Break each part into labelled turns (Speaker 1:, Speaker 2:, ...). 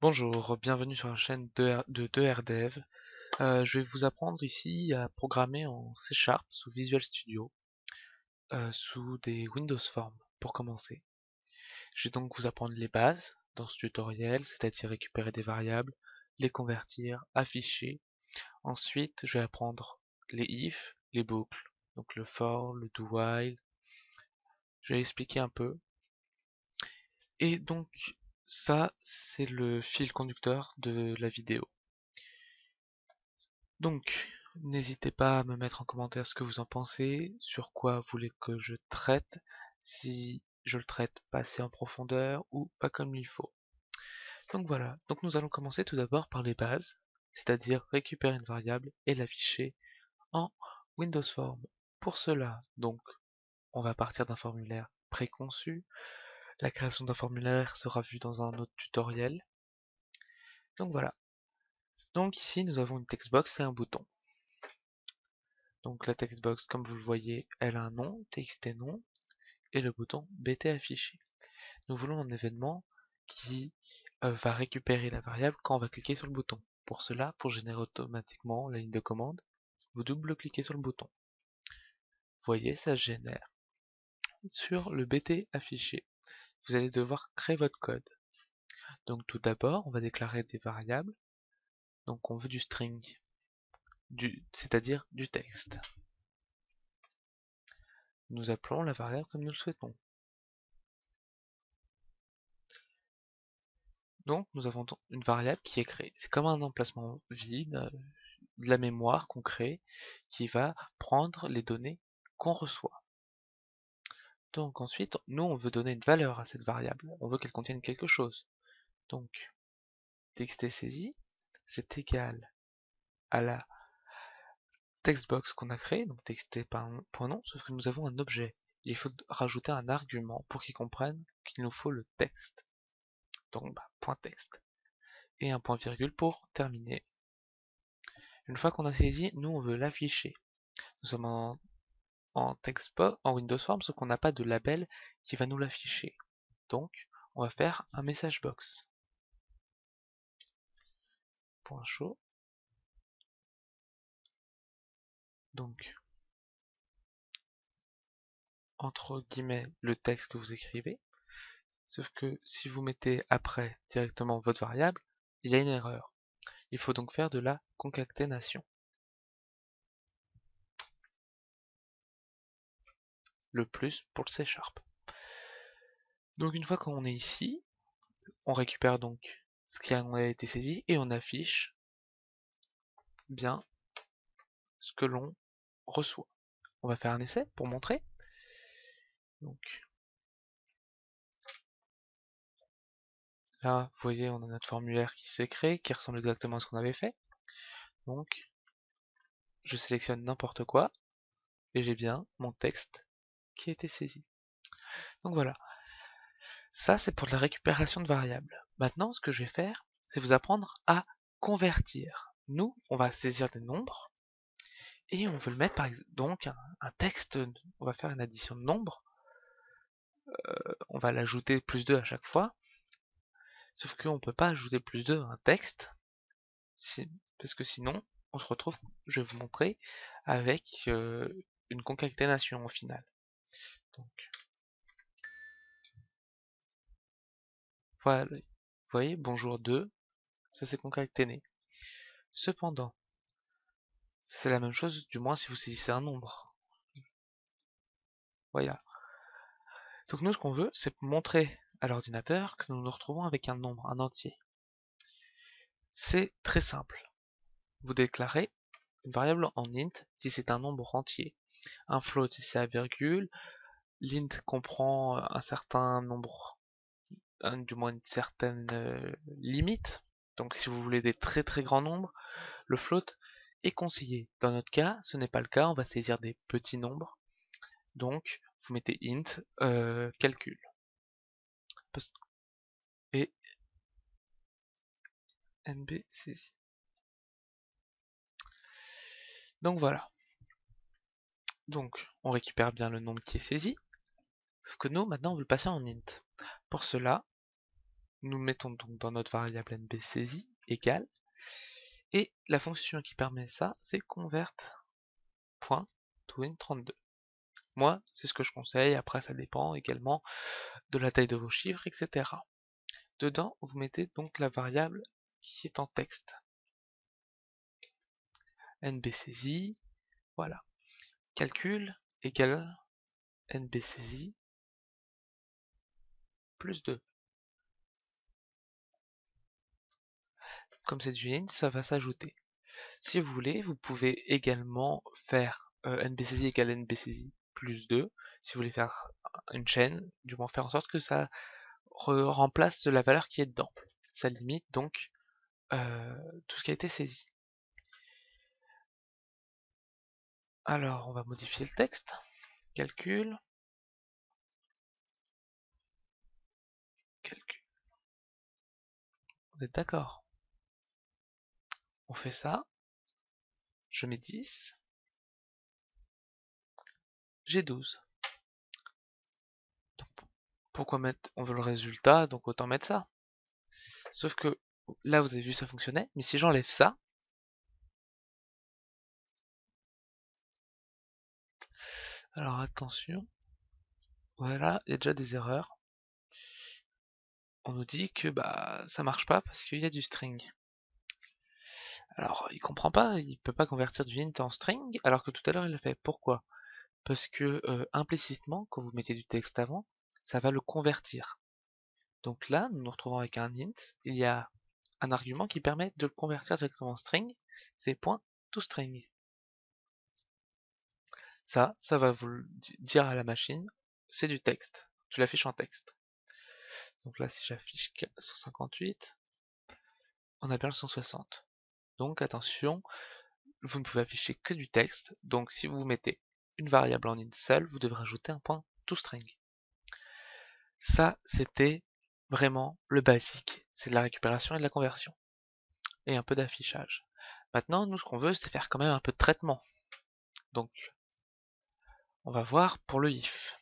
Speaker 1: Bonjour, bienvenue sur la chaîne de 2RDev. Je vais vous apprendre ici à programmer en C# sous Visual Studio, sous des Windows Forms pour commencer. Je vais donc vous apprendre les bases dans ce tutoriel, c'est-à-dire récupérer des variables, les convertir, afficher. Ensuite, je vais apprendre les if, les boucles, donc le for, le do while. Je vais expliquer un peu. Et donc, ça, c'est le fil conducteur de la vidéo. Donc, n'hésitez pas à me mettre en commentaire ce que vous en pensez, sur quoi vous voulez que je traite, si je le traite pas assez en profondeur ou pas comme il faut. Donc voilà, donc nous allons commencer tout d'abord par les bases, c'est-à-dire récupérer une variable et l'afficher en Windows Form. Pour cela, donc, on va partir d'un formulaire préconçu. La création d'un formulaire sera vue dans un autre tutoriel. Donc voilà. Donc ici, nous avons une textbox et un bouton. Donc la textbox, comme vous le voyez, elle a un nom, txt nom, et le bouton bt affiché. Nous voulons un événement qui va récupérer la variable quand on va cliquer sur le bouton. Pour cela, pour générer automatiquement la ligne de commande, vous double-cliquez sur le bouton. Vous voyez, ça génère. Sur le bt affiché, vous allez devoir créer votre code. Donc tout d'abord, on va déclarer des variables. Donc on veut du string, c'est-à-dire du texte. Nous appelons la variable comme nous le souhaitons. Donc nous avons une variable qui est créée. C'est comme un emplacement vide de la mémoire qu'on crée qui va prendre les données qu'on reçoit. Donc ensuite, nous on veut donner une valeur à cette variable. On veut qu'elle contienne quelque chose. Donc txt saisi, c'est égal à la textbox qu'on a créée, donc txt.nom, sauf que nous avons un objet. Il faut rajouter un argument pour qu'il comprenne qu'il nous faut le texte. Donc point texte. Et un point virgule pour terminer. Une fois qu'on a saisi, nous on veut l'afficher. Nous sommes en textbox, en Windows Form, sauf qu'on n'a pas de label qui va nous l'afficher. Donc, on va faire un message box. Point chaud. Donc, entre guillemets, le texte que vous écrivez. Sauf que si vous mettez après directement votre variable, il y a une erreur. Il faut donc faire de la concaténation. Le plus pour le C#. Donc une fois qu'on est ici, on récupère donc ce qui a été saisi et on affiche bien ce que l'on reçoit. On va faire un essai pour montrer. Donc là, vous voyez, on a notre formulaire qui s'est créé, qui ressemble exactement à ce qu'on avait fait. Donc je sélectionne n'importe quoi et j'ai bien mon texte qui a été saisi. Donc voilà. Ça, c'est pour la récupération de variables. Maintenant, ce que je vais faire, c'est vous apprendre à convertir. Nous, on va saisir des nombres et on veut le mettre par exemple, donc un texte, on va faire une addition de nombres, on va l'ajouter plus 2 à chaque fois, sauf qu'on ne peut pas ajouter plus 2 à un texte, parce que sinon, on se retrouve, je vais vous montrer, avec une concaténation au final. Donc, voilà, vous voyez, bonjour 2, ça c'est concaténé. Cependant, c'est la même chose, du moins si vous saisissez un nombre. Voilà. Donc nous, ce qu'on veut, c'est montrer à l'ordinateur que nous nous retrouvons avec un nombre, un entier. C'est très simple. Vous déclarez une variable en int si c'est un nombre entier, un float si c'est à virgule, l'int comprend un certain nombre, du moins une certaine limite. Donc si vous voulez des très très grands nombres, le float est conseillé. Dans notre cas, ce n'est pas le cas, on va saisir des petits nombres. Donc vous mettez int calcul. Et nb saisi. Donc voilà. Donc on récupère bien le nombre qui est saisi. Sauf que nous, maintenant, on veut le passer en int. Pour cela, nous mettons donc dans notre variable nbSaisie égale, et la fonction qui permet ça, c'est convert.toInt32. Moi, c'est ce que je conseille, après ça dépend également de la taille de vos chiffres, etc. Dedans, vous mettez donc la variable qui est en texte. nbSaisie, voilà. Calcul égale nbSaisie plus 2. Comme c'est du int, ça va s'ajouter. Si vous voulez, vous pouvez également faire nbSaisie égale nbSaisie plus 2. Si vous voulez faire une chaîne, du moins faire en sorte que ça remplace la valeur qui est dedans. Ça limite donc tout ce qui a été saisi. Alors, on va modifier le texte. Calcul. Calcul. Vous êtes d'accord? On fait ça. Je mets 10. J'ai 12. Donc, pourquoi mettre... On veut le résultat, donc autant mettre ça. Sauf que là, vous avez vu, ça fonctionnait. Mais si j'enlève ça, alors attention, voilà, il y a déjà des erreurs. On nous dit que bah ça marche pas parce qu'il y a du string. Alors il comprend pas, il peut pas convertir du int en string, alors que tout à l'heure il l'a fait. Pourquoi? Parce que implicitement, quand vous mettez du texte avant, ça va le convertir. Donc là, nous nous retrouvons avec un int, il y a un argument qui permet de le convertir directement en string, c'est .toString. Ça va vous dire à la machine, c'est du texte, tu l'affiches en texte. Donc là, si j'affiche 158, on a bien le 160. Donc attention, vous ne pouvez afficher que du texte, donc si vous mettez une variable en int seule, vous devrez ajouter un .toString. Ça, c'était vraiment le basique, c'est de la récupération et de la conversion, et un peu d'affichage. Maintenant, nous, ce qu'on veut, c'est faire quand même un peu de traitement. Donc, on va voir pour le if.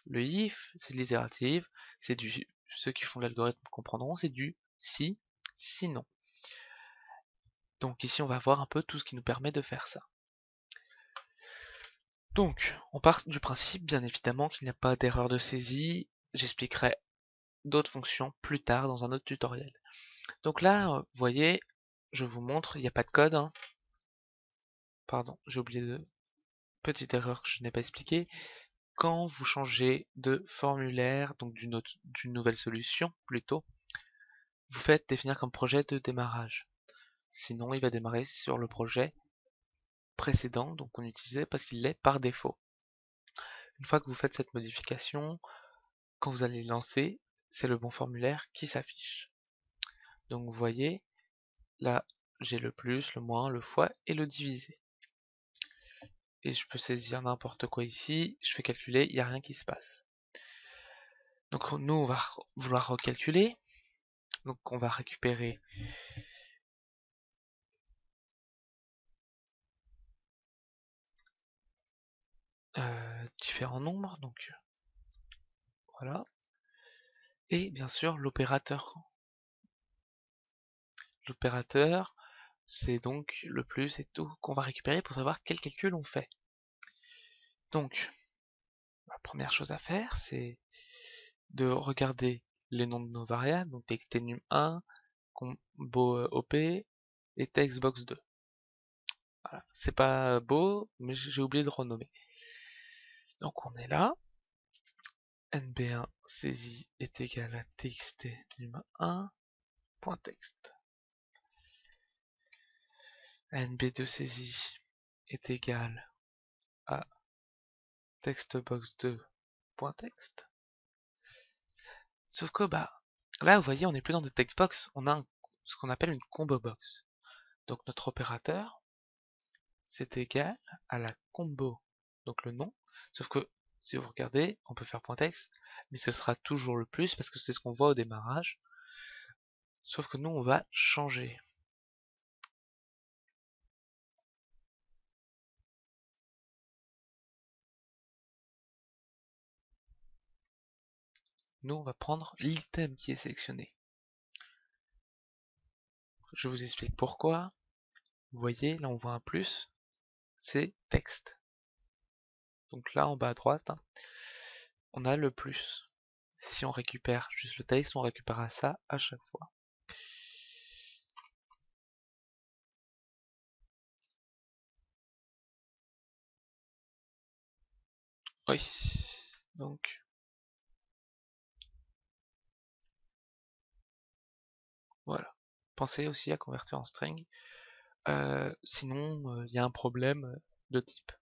Speaker 1: Le if, c'est de l'itérative, c'est du, ceux qui font l'algorithme comprendront, c'est du si, sinon. Donc ici, on va voir un peu tout ce qui nous permet de faire ça. Donc, on part du principe, bien évidemment, qu'il n'y a pas d'erreur de saisie. J'expliquerai d'autres fonctions plus tard dans un autre tutoriel. Donc là, vous voyez, je vous montre, il n'y a pas de code. Hein. Pardon, j'ai oublié de... Petite erreur que je n'ai pas expliquée. Quand vous changez de formulaire, donc d'une nouvelle solution plutôt, vous faites définir comme projet de démarrage. Sinon, il va démarrer sur le projet précédent, donc on utilisait parce qu'il l'est par défaut. Une fois que vous faites cette modification, quand vous allez lancer, c'est le bon formulaire qui s'affiche. Donc vous voyez, là j'ai le plus, le moins, le fois et le divisé. Et je peux saisir n'importe quoi ici, je fais calculer, il n'y a rien qui se passe. Donc nous on va vouloir recalculer, donc on va récupérer différents nombres, donc voilà. Et bien sûr l'opérateur. L'opérateur, c'est donc le plus et tout qu'on va récupérer pour savoir quel calcul on fait. Donc, la première chose à faire, c'est de regarder les noms de nos variables, donc textenum1, combo op et textbox2. Voilà. C'est pas beau, mais j'ai oublié de renommer. Donc on est là. nb1 saisie est égal à textenum1.text. nb2 saisie est égal à textbox2.text. Sauf que bah là vous voyez on n'est plus dans des textbox, on a ce qu'on appelle une combo box. Donc notre opérateur c'est égal à la combo, donc le nom, sauf que si vous regardez on peut faire .text, mais ce sera toujours le plus parce que c'est ce qu'on voit au démarrage, sauf que nous on va changer. Nous on va prendre l'item qui est sélectionné. je vous explique pourquoi. Vous voyez, là on voit un plus, c'est texte. Donc là en bas à droite, hein, on a le plus. Si on récupère juste le texte, on récupérera ça à chaque fois. Oui, donc voilà. Pensez aussi à convertir en string. Sinon, il y a un problème de type.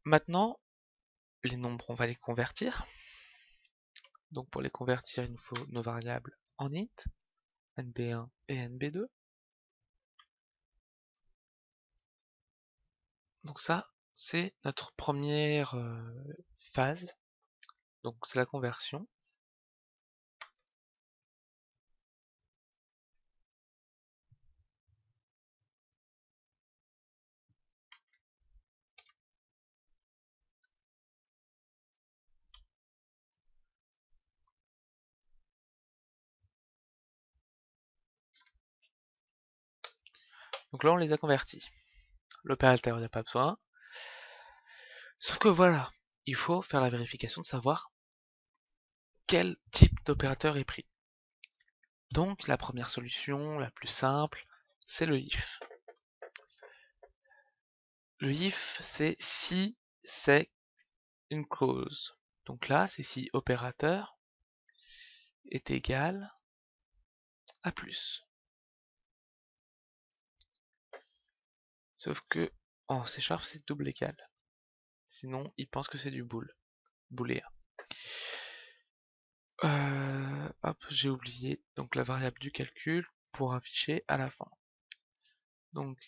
Speaker 1: Maintenant, les nombres, on va les convertir. Donc pour les convertir, il nous faut nos variables en int, nb1 et nb2. Donc ça, c'est notre première phase. Donc c'est la conversion. Donc là, on les a convertis. L'opérateur, il n'y a pas besoin. Sauf que voilà, il faut faire la vérification de savoir quel type d'opérateur est pris. Donc la première solution, la plus simple, c'est le if. Le if, c'est si c'est une clause. Donc là, c'est si opérateur est égal à plus. Sauf que en C# c'est double égal. Sinon, il pense que c'est du booléen. Hop, j'ai oublié donc la variable du calcul pour afficher à la fin. Donc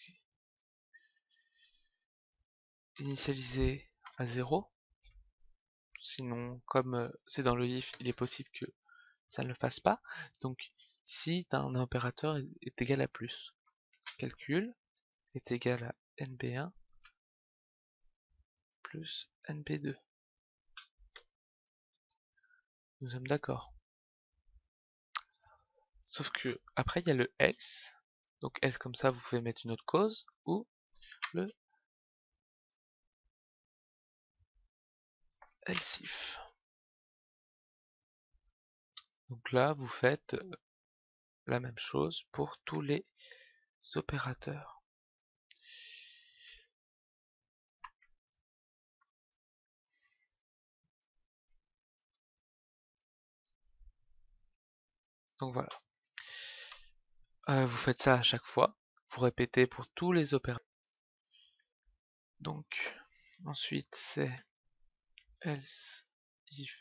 Speaker 1: initialiser à 0. Sinon, comme c'est dans le if, il est possible que ça ne le fasse pas. Donc si un opérateur est égal à plus, calcul est égal à nb1 plus nb2. Nous sommes d'accord. Sauf que après il y a le else. Donc else comme ça vous pouvez mettre une autre cause ou le else if. Donc là vous faites la même chose pour tous les opérateurs. Donc voilà. Vous faites ça à chaque fois. Vous répétez pour tous les opérateurs. Donc ensuite c'est else if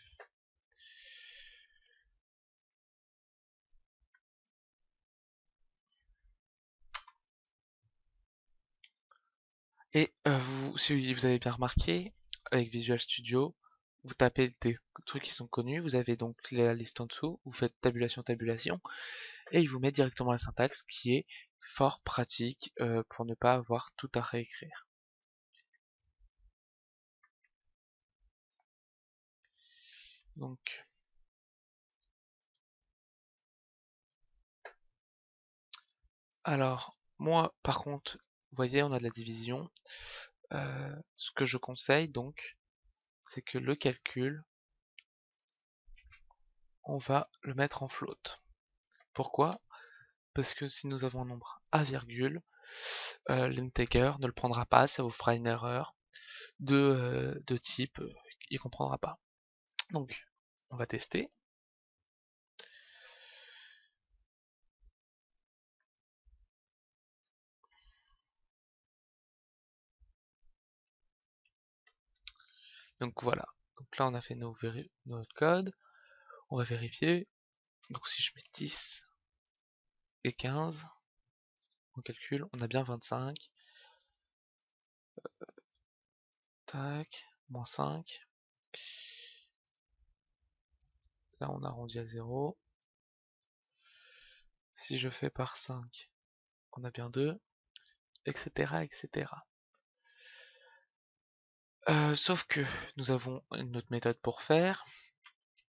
Speaker 1: et si vous avez bien remarqué, avec Visual Studio, vous tapez des trucs qui sont connus, vous avez donc la liste en dessous, vous faites tabulation, tabulation, et il vous met directement la syntaxe qui est fort pratique pour ne pas avoir tout à réécrire. Donc, alors, moi, par contre, vous voyez, on a de la division. Ce que je conseille, donc, c'est que le calcul, on va le mettre en float. Pourquoi? Parce que si nous avons un nombre à virgule, l'integer ne le prendra pas, ça vous fera une erreur de type, il comprendra pas. Donc, on va tester. Donc voilà. Donc là, on a fait notre code. On va vérifier. Donc si je mets 10 et 15, on calcule, on a bien 25. Tac, moins 5. Là, on arrondit à 0. Si je fais par 5, on a bien 2, etc. etc. Sauf que nous avons une autre méthode pour faire,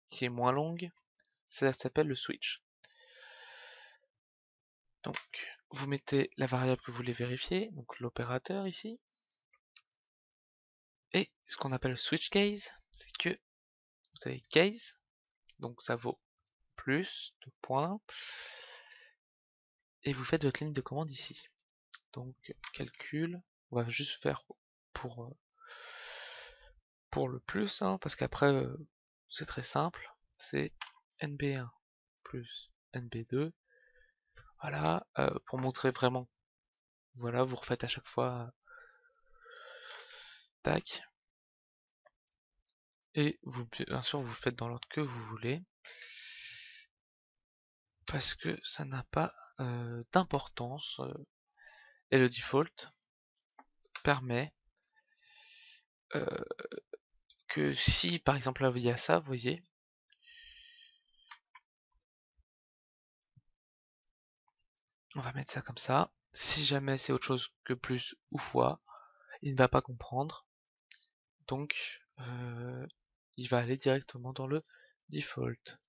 Speaker 1: qui est moins longue. Ça s'appelle le switch. Donc vous mettez la variable que vous voulez vérifier, donc l'opérateur ici. Et ce qu'on appelle switch case, c'est que vous avez case, donc ça vaut plus de points, et vous faites votre ligne de commande ici. Donc calcul, on va juste faire pour le plus, hein, parce qu'après c'est très simple, c'est NB1 plus NB2, voilà, pour montrer vraiment, voilà, vous refaites à chaque fois, tac, et vous, bien sûr vous le faites dans l'ordre que vous voulez, parce que ça n'a pas d'importance, et le default permet que si par exemple là il y a ça, vous voyez, on va mettre ça comme ça, si jamais c'est autre chose que plus ou fois, il ne va pas comprendre, donc il va aller directement dans le default.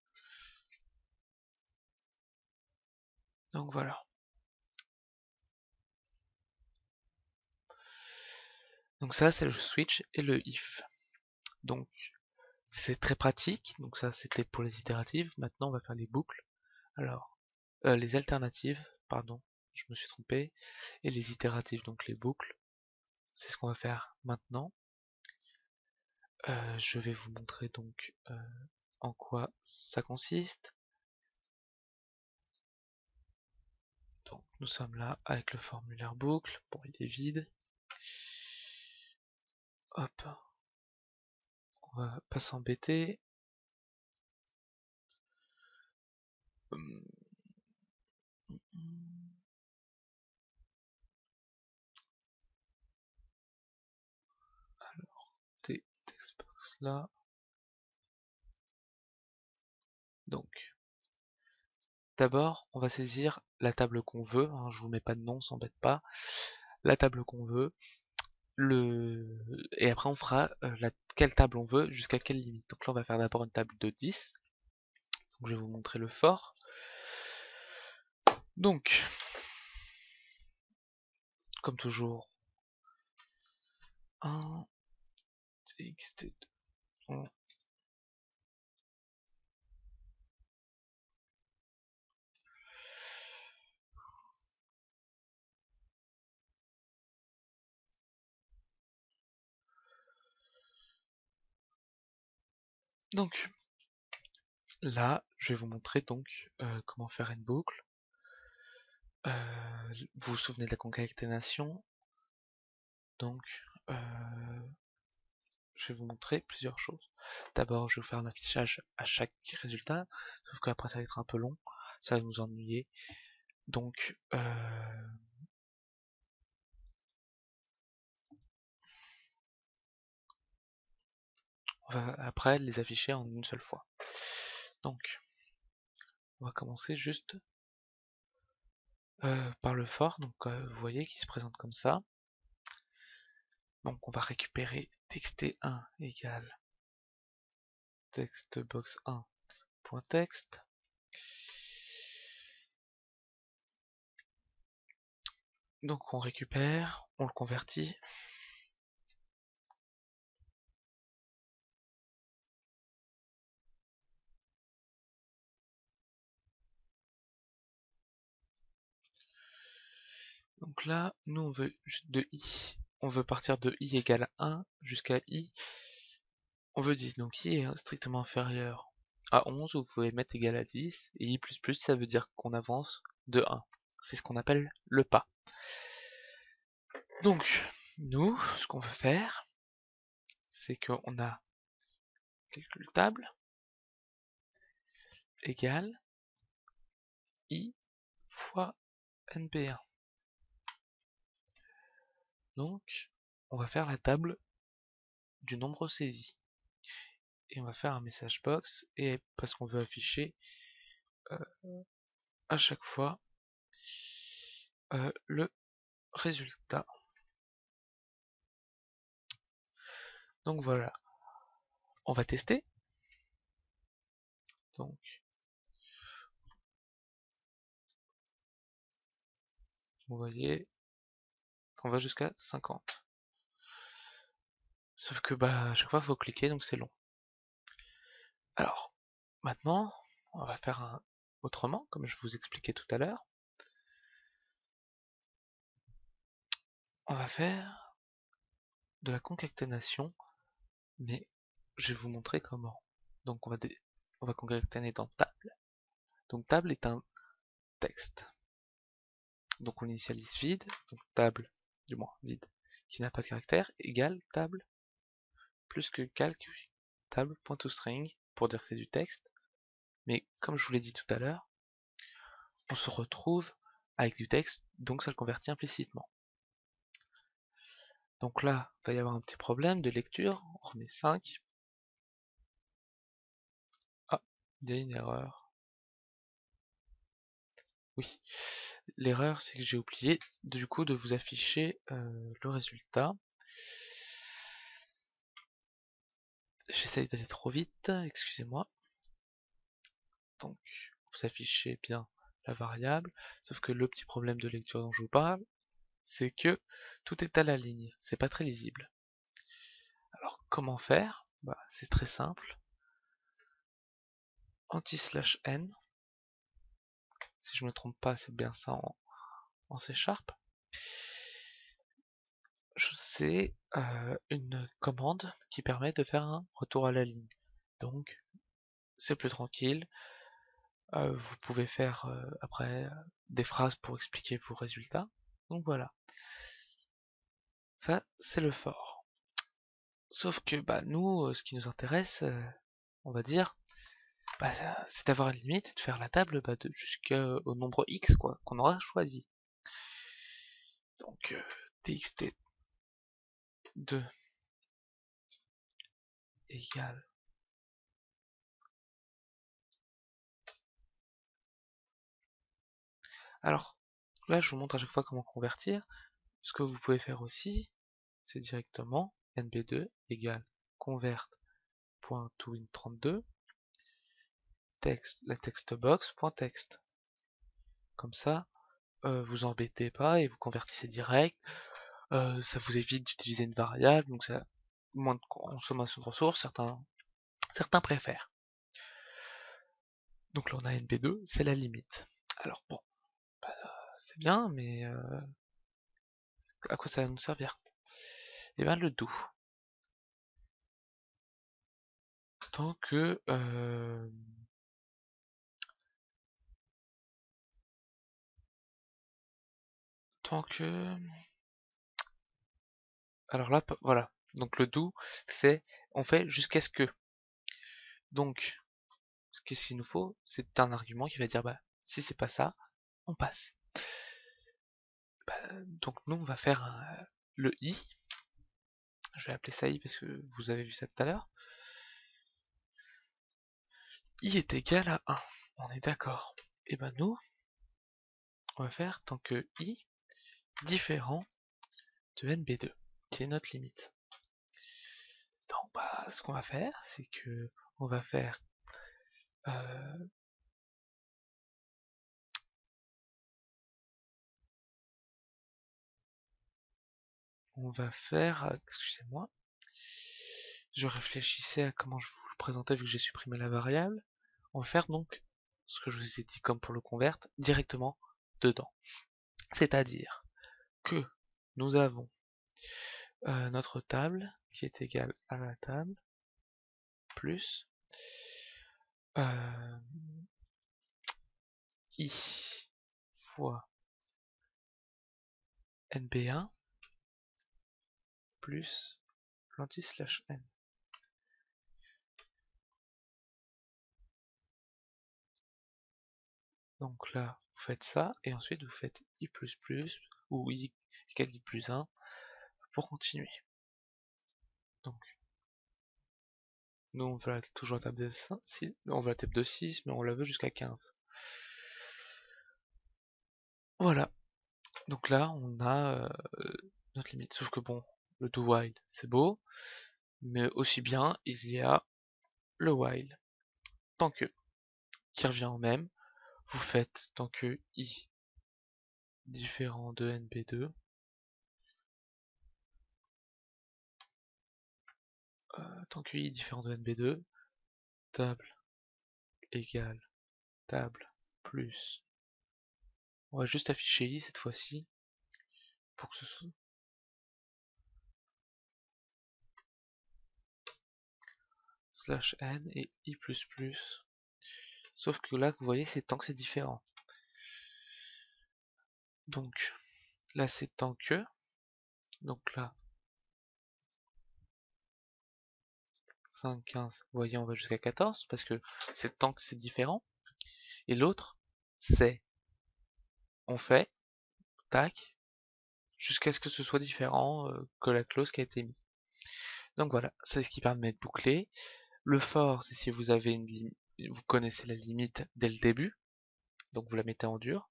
Speaker 1: Donc voilà. Donc ça c'est le switch et le if. Donc c'est très pratique, donc ça c'était pour les itératives, maintenant on va faire les boucles. Alors, les alternatives, pardon, je me suis trompé, et les itératives, donc les boucles, c'est ce qu'on va faire maintenant. Je vais vous montrer donc en quoi ça consiste. Donc nous sommes là avec le formulaire boucle, bon il est vide. Hop, on va pas s'embêter. Alors, textbox là. Donc, d'abord, on va saisir la table qu'on veut, hein, je vous mets pas de nom, on s'embête pas. La table qu'on veut, et après on fera quelle table on veut, jusqu'à quelle limite. Donc là on va faire d'abord une table de 10. Donc je vais vous montrer le for. Donc, comme toujours, 1, txt2, on... Donc, là, je vais vous montrer donc comment faire une boucle. Vous vous souvenez de la concaténation. Donc, je vais vous montrer plusieurs choses. D'abord, je vais vous faire un affichage à chaque résultat, sauf qu'après ça va être un peu long, ça va nous ennuyer. Donc, on va après les afficher en une seule fois. Donc, on va commencer juste par le for, donc vous voyez qu'il se présente comme ça. Donc on va récupérer txt1 égale textbox1.text. Donc on récupère, on le convertit. Donc là, nous on veut de i, on veut partir de i égale 1 jusqu'à i, on veut 10, donc i est strictement inférieur à 11, vous pouvez mettre égal à 10, et i++ ça veut dire qu'on avance de 1. C'est ce qu'on appelle le pas. Donc, nous, ce qu'on veut faire, c'est qu'on a calcul table égale i fois nb1. Donc, on va faire la table du nombre saisi. Et on va faire un message box, et parce qu'on veut afficher à chaque fois le résultat. Donc voilà, on va tester. Donc, Vous voyez, on va jusqu'à 50. Sauf que à chaque fois il faut cliquer, donc c'est long. Alors, maintenant, on va faire autrement, comme je vous expliquais tout à l'heure. On va faire de la concaténation, mais je vais vous montrer comment. Donc on va concaténer dans table. Donc table est un texte. Donc on initialise vide, donc table, du moins vide, qui n'a pas de caractère, égale table, plus que calque, table.toString, pour dire que c'est du texte. Mais comme je vous l'ai dit tout à l'heure, on se retrouve avec du texte, donc ça le convertit implicitement. Donc là, il va y avoir un petit problème de lecture, on remet 5. Ah, il y a une erreur. Oui, l'erreur c'est que j'ai oublié du coup de vous afficher le résultat. J'essaye d'aller trop vite, excusez-moi. Donc vous affichez bien la variable, sauf que le petit problème de lecture dont je vous parle, c'est que tout est à la ligne, c'est pas très lisible. Alors comment faire? C'est très simple. Anti/n, si je me trompe pas, c'est bien ça en C#. C'est une commande qui permet de faire un retour à la ligne. Donc c'est plus tranquille. Vous pouvez faire après des phrases pour expliquer vos résultats. Donc voilà. Ça, c'est le for. Sauf que nous, ce qui nous intéresse, on va dire, c'est d'avoir une limite et de faire la table jusqu'au nombre x quoi, qu'on aura choisi. Donc txt 2 égale alors là je vous montre à chaque fois comment convertir. Ce que vous pouvez faire aussi, c'est directement nb2 égale convert.toInt32 la textbox.text. Comme ça, vous embêtez pas et vous convertissez direct. Ça vous évite d'utiliser une variable, donc ça moins de consommation de ressources, certains préfèrent. Donc là on a NB2, c'est la limite. Alors bon, c'est bien, mais à quoi ça va nous servir? Et bien le do. Tant que alors là voilà, donc le do c'est on fait jusqu'à ce que. Donc qu'est-ce qu'il nous faut? C'est un argument qui va dire si c'est pas ça, on passe. Donc nous on va faire le i. Je vais appeler ça i parce que vous avez vu ça tout à l'heure. I est égal à 1. On est d'accord. Et nous, on va faire tant que i différent de nb2, qui est notre limite. Donc ce qu'on va faire, c'est que on va faire excusez-moi, je réfléchissais à comment je vous le présentais vu que j'ai supprimé la variable. On va faire donc ce que je vous ai dit comme pour le convert directement dedans. C'est-à-dire que nous avons notre table qui est égale à la table plus i fois nb1 plus l'anti/n. Donc là, vous faites ça, et ensuite vous faites i++ ou i égale i plus 1 pour continuer. Donc, nous on veut toujours la table de 6, on veut la table de 6, mais on la veut jusqu'à 15. Voilà. Donc là, on a notre limite. Sauf que bon, le do while, c'est beau, mais aussi bien, il y a le while. Tant que, qui revient au même, vous faites tant que i différent de NB2. Tant que i différent de NB2, table égale table plus. On va juste afficher i cette fois-ci pour que ce soit slash n et i++. Sauf que là, vous voyez, c'est tant que c'est différent. Donc là, c'est tant que. Donc là, 5, 15, vous voyez, on va jusqu'à 14 parce que c'est tant que c'est différent. Et l'autre, c'est on fait, tac, jusqu'à ce que ce soit différent que la clause qui a été mise. Donc voilà, c'est ce qui permet de boucler. Le for, c'est si vous avez vous connaissez la limite dès le début, donc vous la mettez en dur.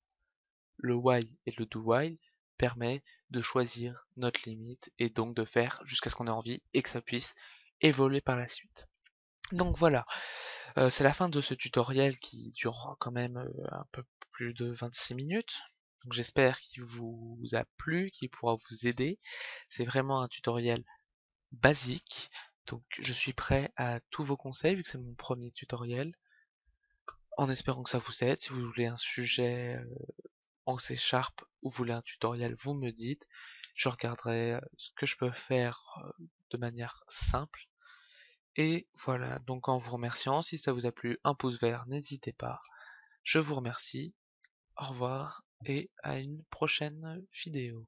Speaker 1: Le while et le do while permet de choisir notre limite et donc de faire jusqu'à ce qu'on ait envie et que ça puisse évoluer par la suite. Donc voilà, c'est la fin de ce tutoriel qui durera quand même un peu plus de 26 minutes. Donc j'espère qu'il vous a plu, qu'il pourra vous aider. C'est vraiment un tutoriel basique. Donc je suis prêt à tous vos conseils vu que c'est mon premier tutoriel. En espérant que ça vous aide. Si vous voulez un sujet en C# ou vous voulez un tutoriel, vous me dites. Je regarderai ce que je peux faire de manière simple. Et voilà, donc en vous remerciant, si ça vous a plu, un pouce vert, n'hésitez pas. Je vous remercie, au revoir et à une prochaine vidéo.